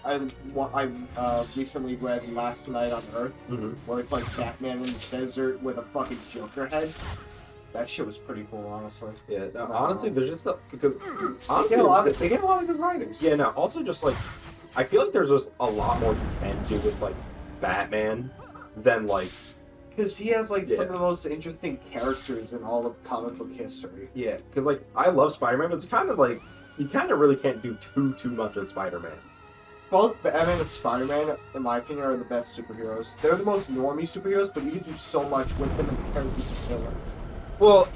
I recently read Last Night on Earth, where it's like Batman in the desert with a fucking Joker head. That shit was pretty cool, honestly. Yeah, no, honestly, there's just because they get a lot of good writers. Yeah, no, also just like I feel like there's just a lot more you can do with like Batman than like because he has like some of the most interesting characters in all of comic book history. Yeah, because like I love Spider-Man, but it's kind of like you kind of really can't do too much with Spider-Man. Both Batman and Spider-Man, in my opinion, are the best superheroes. They're the most normie superheroes, but you can do so much with them and the characters and villains. Well,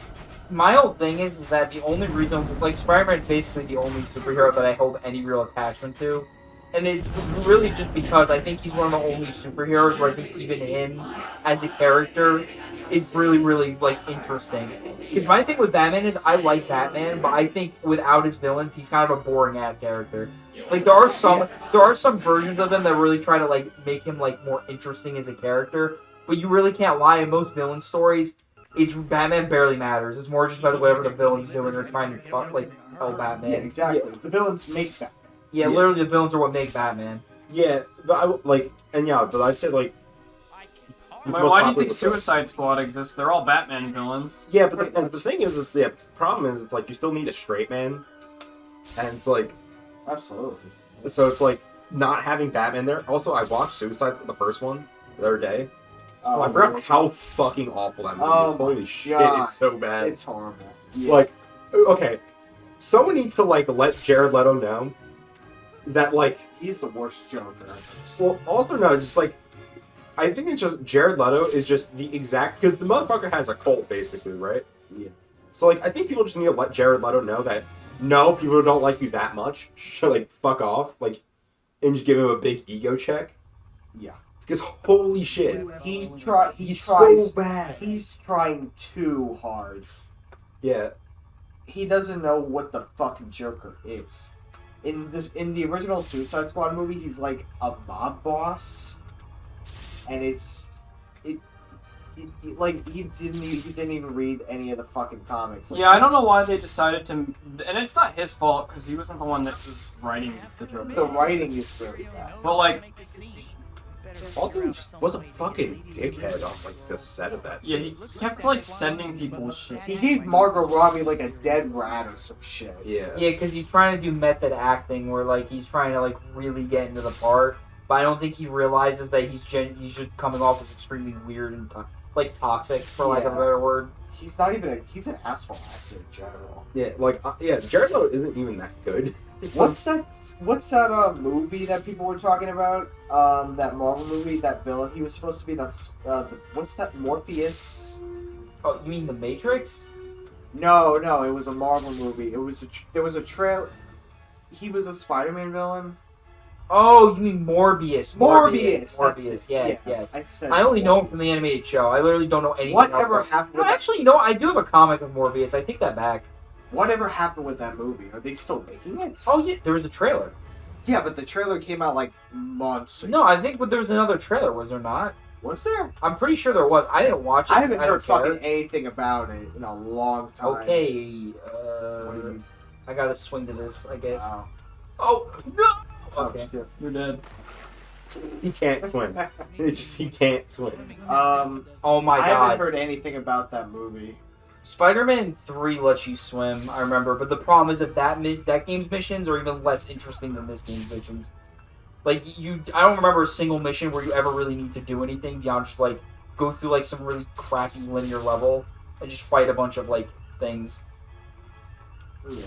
my whole thing is that the only reason, like, Spider-Man is basically the only superhero that I hold any real attachment to. And it's really just because I think he's one of the only superheroes where I think even him, as a character, is really, really, like, interesting. Because my thing with Batman is I like Batman, but I think without his villains, he's kind of a boring-ass character. Like, there are some versions of him that really try to, like, make him, like, more interesting as a character. But you really can't lie, in most villain stories, Batman barely matters. It's more just about whatever the villain's doing or trying to tell Batman. Yeah, exactly. Yeah. The villains make Batman. Yeah, literally the villains are what make Batman. Yeah, but but I'd say like. Why do you think Suicide Squad exists? They're all Batman villains. Yeah, but the thing is, the problem is, it's like you still need a straight man, and it's like. Absolutely. So it's like not having Batman there. Also, I watched Suicide Squad, the first one, the other day. Oh, I forgot how fucking awful that movie is. Holy shit, it's so bad. It's horrible. Yeah. Like, okay, someone needs to like let Jared Leto know that like he's the worst Joker I've ever seen. Well, also no, just like I think it's just Jared Leto is just the exact because the motherfucker has a cult basically, right? Yeah. So like I think people just need to let Jared Leto know that no, people don't like you that much. Like fuck off, like, and just give him a big ego check. Yeah. Because holy shit, he's so bad. He's trying too hard. Yeah. He doesn't know what the fucking Joker is. In the original Suicide Squad movie, he's like a mob boss, and like he didn't even read any of the fucking comics. Like, yeah, I don't know why they decided to, and it's not his fault because he wasn't the one that was writing the Joker. The writing is very bad. But like. Also, he just was a fucking dickhead on like the set of that. Yeah, he kept like sending people shit. He gave Margot Robbie like a dead rat or some shit. Yeah. Yeah, because he's trying to do method acting where like he's trying to like really get into the part, but I don't think he realizes that he's just coming off as extremely weird and like toxic for lack of a better word. He's not even he's an asshole actor in general. Yeah, like Jared Leto isn't even that good. What's that movie that people were talking about? That Marvel movie, that villain he was supposed to be. That's what's that, Morpheus? Oh, you mean The Matrix? No, it was a Marvel movie. There was a trail. He was a Spider-Man villain. Oh, you mean Morbius? Morbius. Yes. I only know him from the animated show. I literally don't know anything. Whatever happened? Actually, you know, I do have a comic of Morbius. I take that back. Whatever happened with that movie? Are they still making it? Oh yeah, there was a trailer. Yeah, but the trailer came out like months ago. No, I think there was another trailer. Was there not? Was there? I'm pretty sure there was. I didn't watch it. I haven't heard fucking anything about it in a long time. Okay, I gotta swing to this, I guess. Wow. Oh no! Okay, you're dead. He can't swim. He can't swim. Oh my god! I haven't heard anything about that movie. Spider-Man 3 lets you swim, I remember, but the problem is that game's missions are even less interesting than this game's missions. Like, I don't remember a single mission where you ever really need to do anything beyond just, like, go through, like, some really crappy linear level and just fight a bunch of, like, things. Yeah.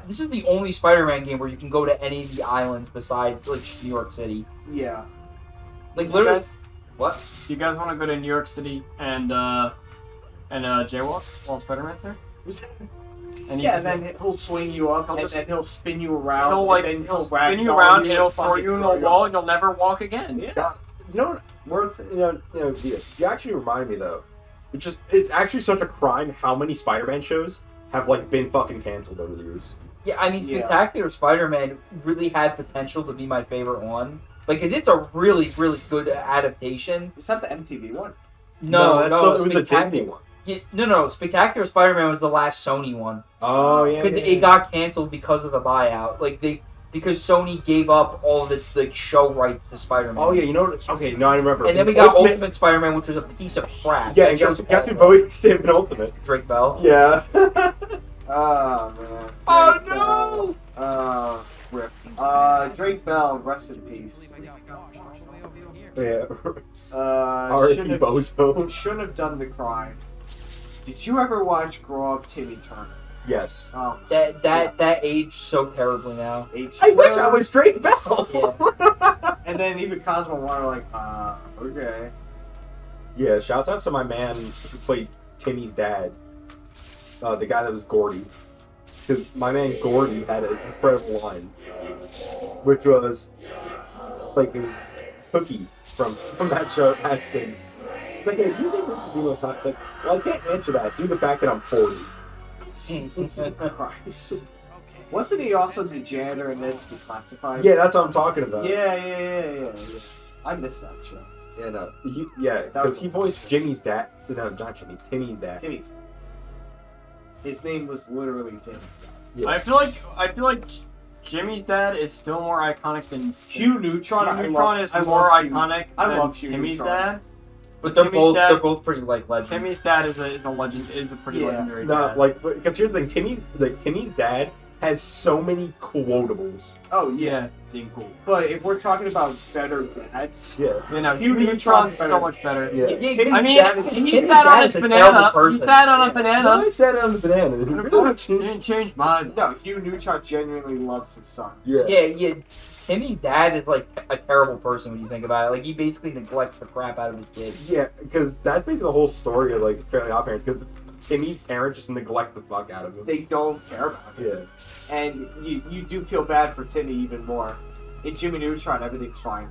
This is the only Spider-Man game where you can go to any of the islands besides, like, New York City. Yeah. Like, literally... What? Do you guys want to go to New York City and jaywalk while Spider-Man's there? And then he'll swing you up, and then he'll spin you around. He'll spin you around, and he'll throw you in a wall, and you'll never walk again. Yeah. You know what? You actually remind me though. It's actually such a crime how many Spider-Man shows have like been fucking canceled over the years. Yeah, I mean, Spectacular Spider-Man really had potential to be my favorite one. Like, cause it's a really, really good adaptation. Is that the MTV one? No, it was the Disney one. Yeah, no. Spectacular Spider-Man was the last Sony one. Oh yeah. Because it got canceled because of the buyout. Because Sony gave up all the show rights to Spider-Man. Oh yeah, you know. Okay, no, I remember. And then we got Ultimate Spider-Man, which was a piece of crap. Yeah, and guess who voted in Ultimate? Drake Bell. Yeah. Oh man. Oh no. Rip. Drake Bell, rest in peace. Yeah. R.I.P. Bozo. Shouldn't have done the crime. Did you ever watch Grow Up Timmy Turner? Yes. Oh, that aged so terribly now. I wish I was Drake Bell. Yeah. And then even Cosmo Warner like, okay. Yeah, shouts out to my man who played Timmy's dad. The guy that was Gordy. Because my man Gordy had an incredible line. Which was, like, it was Cookie from that show, actually. Like, hey, do you think this is emo time? It's like, well, I can't answer that due to the fact that I'm 40. Jesus Christ. Wasn't he also the janitor in Ned's Declassified? Yeah, that's what I'm talking about. Yeah. I missed that show. Yeah, no. Because he voiced Jimmy's dad. No, not Jimmy. Timmy's dad. Timmy's dad. His name was literally Timmy's dad. Yeah. I feel like Jimmy's dad is still more iconic than Hugh Neutron. Hugh Neutron is more iconic I than love Hugh Timmy's Neutron. dad. But they're both pretty like legends. Timmy's dad is a legend. Is a pretty legendary. No, dad. like, because here's the thing. Timmy's dad has so many quotables. Oh yeah. Yeah, Dinkle. But if we're talking about better dads, Yeah. You know, Hugh Hugh Neutron's Neutron's so much better. Yeah. I mean, he sat on his banana. He sat on a banana. I sat on the banana. Really? Didn't change mine. no, Hugh Neutron genuinely loves his son. Yeah. Timmy's dad is like a terrible person when you think about it. Like he basically neglects the crap out of his kid. Yeah, because that's basically the whole story of like Fairly Odd Parents. Because Timmy's parents just neglect the fuck out of him. They don't care about him. Yeah. And you do feel bad for Timmy even more. In Jimmy Neutron, everything's fine.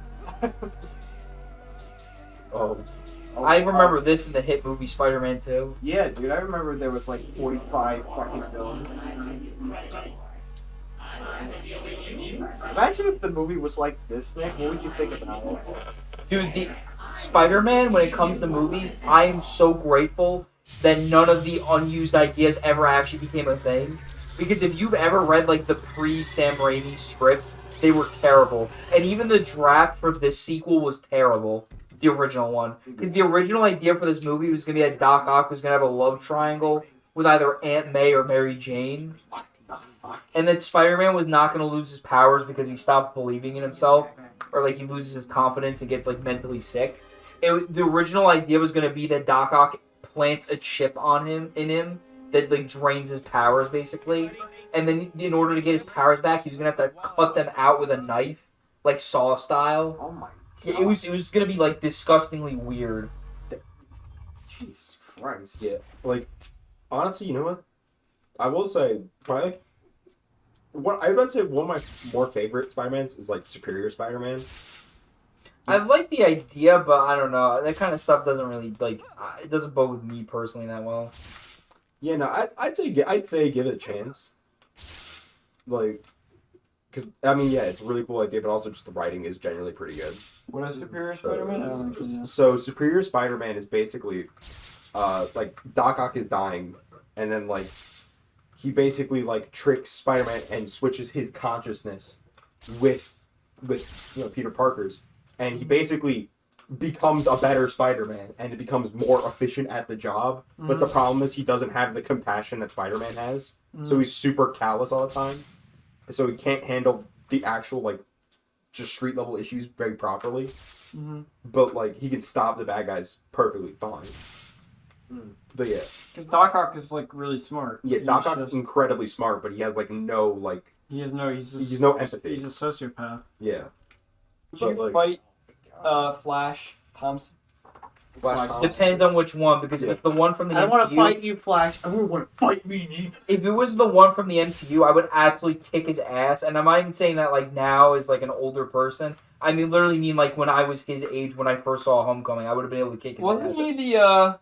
I remember this in the hit movie Spider-Man 2. Yeah, dude, I remember there was like 45 fucking villains. Imagine if the movie was like this, Nick. What would you think about it? Dude, the Spider-Man, when it comes to movies, I am so grateful that none of the unused ideas ever actually became a thing. Because if you've ever read like the pre-Sam Raimi scripts, they were terrible. And even the draft for this sequel was terrible. The original one. Because the original idea for this movie was going to be that Doc Ock was going to have a love triangle with either Aunt May or Mary Jane. What the fuck? And that Spider-Man was not going to lose his powers because he stopped believing in himself. Or like he loses his confidence and gets like mentally sick. The original idea was going to be that Doc Ock plants a chip in him that like drains his powers basically. And then in order to get his powers back, he was going to have to cut them out with a knife. Like Saw style. Oh my god. Yeah, it was gonna be like disgustingly weird. Jesus Christ. Yeah. Like, honestly, you know what? I will say, probably, I would say one of my more favorite Spider-Mans is, like, Superior Spider-Man. I like the idea, but I don't know. That kind of stuff doesn't really, like, it doesn't bode with me personally that well. Yeah, no, I'd say give it a chance. Like, because, I mean, yeah, it's a really cool idea, but also just the writing is generally pretty good. What is Superior Spider-Man? I don't actually know. So, Superior Spider-Man is basically, like, Doc Ock is dying, and then, like, he basically, like, tricks Spider-Man and switches his consciousness with Peter Parker's, and he basically becomes a better Spider-Man, and it becomes more efficient at the job, but the problem is he doesn't have the compassion that Spider-Man has, so he's super callous all the time. So he can't handle the actual, like, just street-level issues very properly. Mm-hmm. But, like, he can stop the bad guys perfectly fine. But, yeah. Because Doc Ock is, like, really smart. Yeah, Doc Ock is incredibly smart, but he has, like, no, like... He's no empathy. He's a sociopath. Yeah. Would you fight Flash Thompson? Depends on which one, because if it's the one from the I don't MCU... want to fight you, Flash. I wouldn't want to fight me neither. If it was the one from the MCU, I would absolutely kick his ass, and I'm not even saying that, like, now as, like, an older person. I mean, literally mean, like, when I was his age when I first saw Homecoming, I would have been able to kick his ass. Wasn't he the,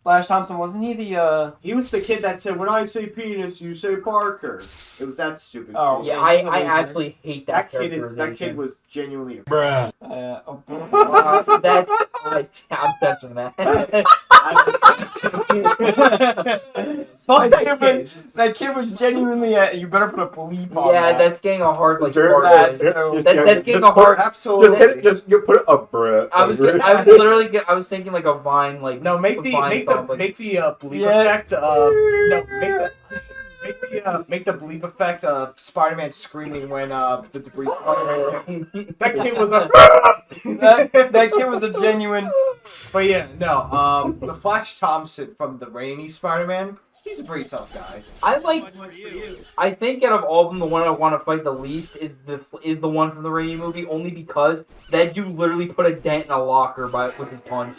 Flash Thompson, wasn't he the, He was the kid that said, "When I say penis, you say Parker." It was that stupid. Oh, kid. Yeah, okay, he's a I loser. absolutely hate that That kid was genuinely. That's I'm censoring that. Fuck that kid was genuinely you better put a bleep on Yeah, that. that's getting a hard like. Jared, hard that's line. so- That's getting a hard. Absolutely. Just you put a bruh. I was literally I was thinking like a Vine like. No, make the Vine thump, like- bleep Yeah. effect. No, make the bleep effect. Spider-Man screaming when the debris. That kid was a. that kid was a genuine. But yeah, no. The Flash Thompson from the Raimi Spider-Man. He's a pretty tough guy. I think out of all of them, the one I want to fight the least is the one from the Raimi movie, only because that dude literally put a dent in a locker with his punch.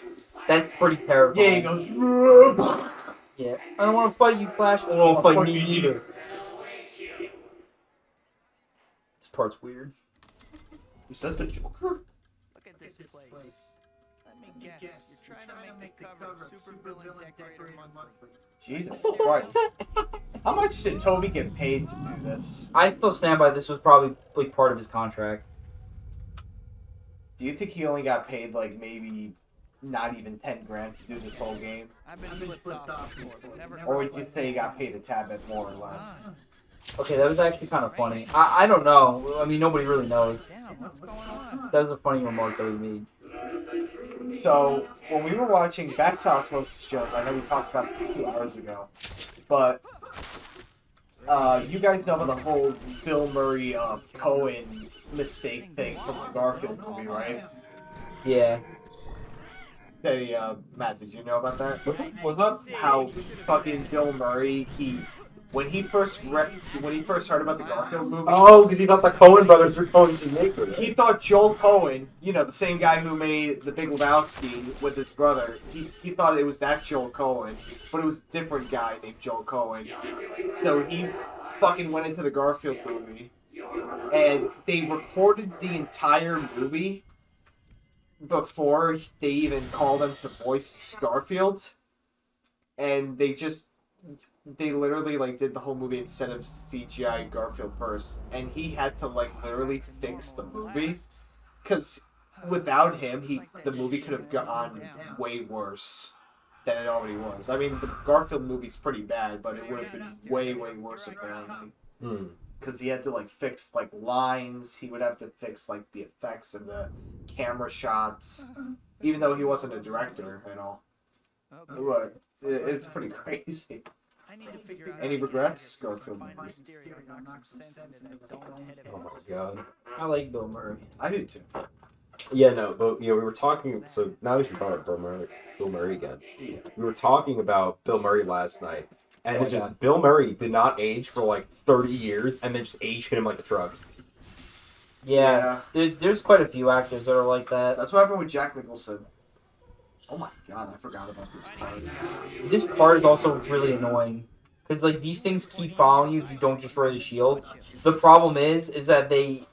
That's pretty terrifying. Yeah, he goes. Yeah. I don't want to fight you, Flash. I don't want to fight me either. This part's weird. Is that the Joker? Look at this place. Let me guess. You're trying to make the cover of Supervillain Decorator Monthly. Jesus Christ. How much did Toby get paid to do this? I still stand by this was probably like part of his contract. Do you think he only got paid like maybe not even 10 grand to do this whole game? I've been flipped off before, but never Or would you say he got paid a tad bit more or less? Okay, that was actually kind of funny. I don't know. I mean, nobody really knows. Damn, what's going on? That was a funny remark that we made. So, when we were watching back to Osmosis Jones, I know we talked about this 2 hours ago, but you guys know about the whole Bill Murray Cohen mistake thing from the Garfield movie, right? Yeah. Hey, Matt, did you know about that? What's up? How fucking Bill Murray, when he first heard about the Garfield movie, Oh, because he thought the Coen brothers were going to make it. he thought Joel Cohen, the same guy who made The Big Lebowski with his brother, he thought it was that Joel Cohen, but it was a different guy named Joel Cohen. So he fucking went into the Garfield movie, and they recorded the entire movie before they even called him to voice Garfield, and they literally like did the whole movie instead of CGI Garfield first, and he had to like literally fix the movie because without him, the movie could have gone way worse than it already was. I mean, the Garfield movie's pretty bad, but it would have been way worse apparently because he had to like fix like lines. He would have to fix like the effects of the camera shots, even though he wasn't a director at all. But it's pretty crazy. I need to figure out Any regrets? Garfield find my movie. stereo, knock some sense into the dome head Oh of my god. I like Bill Murray. I do too. Yeah, no, but we were talking. So now that you brought up Bill Murray again, we were talking about Bill Murray last night, and Oh, it just God. Bill Murray did not age for like 30 years, and then just age hit him like a truck. Yeah. There's quite a few actors that are like that. That's what happened with Jack Nicholson. Oh my god, I forgot about this part. This part is also really annoying. Because, like, these things keep following you if you don't destroy the shield. The problem is that they...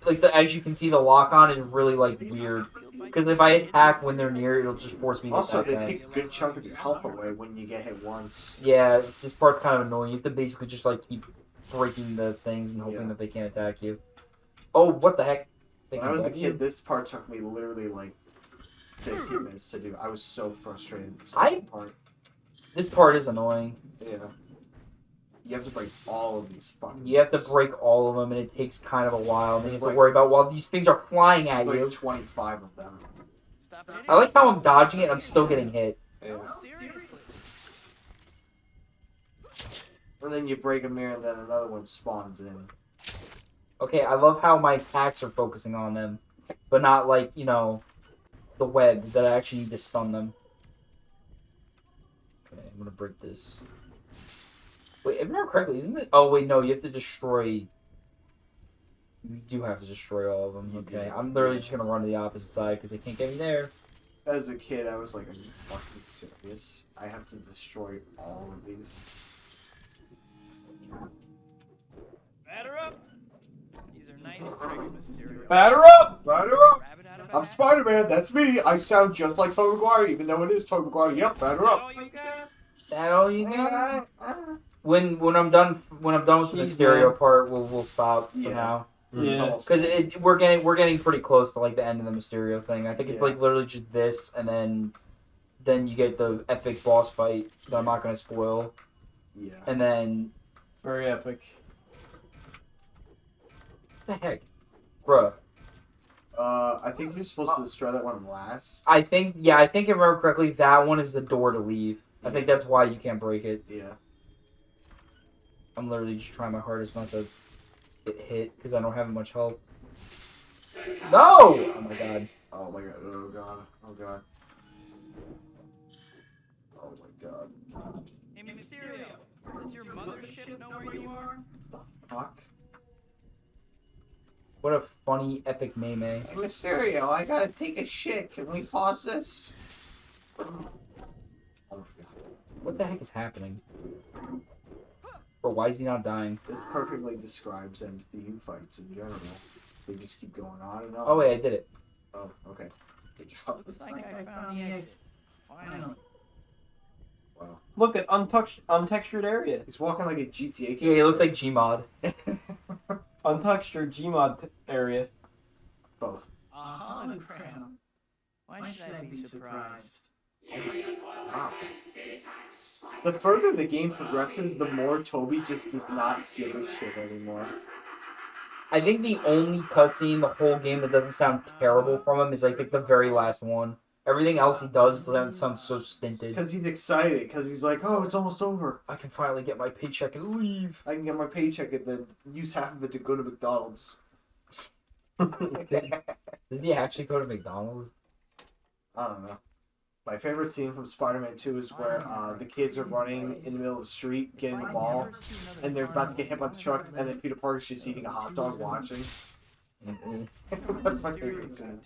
Like, as you can see, the lock-on is really, like, weird. Because if I attack when they're near, it'll just force me to Also, attack they them. take a good chunk of your health away when you get hit once. Yeah, this part's kind of annoying. You have to basically just, like, keep breaking the things and hoping Yeah. that they can't attack you. Oh, what the heck? They When can I was a attack you? kid, this part took me literally like 15 minutes to do. I was so frustrated with this part. This part is annoying. Yeah. You have to break all of these fucking You have to break all of them, and it takes kind of a while. And then you have to worry about while these things are flying at you. like 25 of them. Stop hitting I like how I'm dodging it and I'm still getting hit. Yeah. seriously. And then you break a mirror, and then another one spawns in. Okay, I love how my attacks are focusing on them, but not like, the web that I actually need to stun them. Okay, I'm gonna break this. Wait, if I remember correctly, isn't it? Oh, wait, no, you have to destroy... You do have to destroy all of them. Okay, I'm literally just gonna run to the opposite side because they can't get me there. As a kid, I was like, are you fucking serious? I have to destroy all of these. Batter up. These are nice tricks, Mysterio. Batter up! Batter up! Grab it out of I'm Spider-Man, that's me. I sound just like Tobey Maguire, even though it is Tobey Maguire. Yep, batter up. That all you got? When I'm done with the Jeez, Mysterio man. part, we'll stop for Yeah. now. Yeah. Because we're getting pretty close to like the end of the Mysterio thing. I think it's Yeah. like literally just this, and then you get the epic boss fight that I'm not gonna spoil, Yeah. and then Very epic. what the heck, bruh. I think you're supposed to destroy that one last. I think if I remember correctly, that one is the door to leave. I think Yeah. that's why you can't break it. Yeah. I'm literally just trying my hardest not to get hit because I don't have much health. No! Oh my god. Oh my god. Oh god. Oh god. Oh my god. Hey, Mysterio, does your mothership know where you are? The fuck? What a funny epic meme. Hey, Mysterio, I gotta take a shit. Can we pause this? Oh my god. What the heck is happening? Bro, why is he not dying? This perfectly describes MCU fights in general. They just keep going on and on. Oh wait, I did it. Oh, okay. Good job. Looks like I found the exit. Finally. Wow. Look at untextured area. He's walking like a GTA Yeah, he looks like Gmod. Untextured Gmod area. Both. A hologram. Why should I be surprised? Wow. The further the game progresses, the more Toby just does not give a shit anymore. I think the only cutscene the whole game that doesn't sound terrible from him is like the very last one. Everything else he does sounds so stinted. Because he's excited, because he's like, oh, it's almost over. I can finally get my paycheck and leave. I can get my paycheck and then use half of it to go to McDonald's. Does he actually go to McDonald's? I don't know. My favorite scene from Spider-Man 2 is where the kids are running in the middle of the street, getting the ball, and they're about to get hit by the truck, and then Peter Parker's just eating a hot dog watching. That's my favorite scene.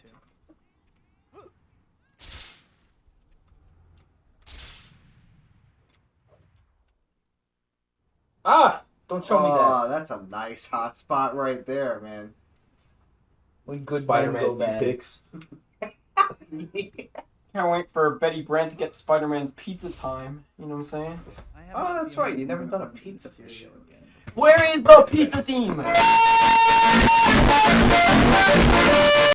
Ah! Don't show me that. Oh, that's a nice hot spot right there, man. When good Spider-Man men go bad. picks. Can't wait for Betty Brant to get Spider-Man's pizza time. You know what I'm saying? Oh, that's right. You never done a pizza show again. Where is the pizza team?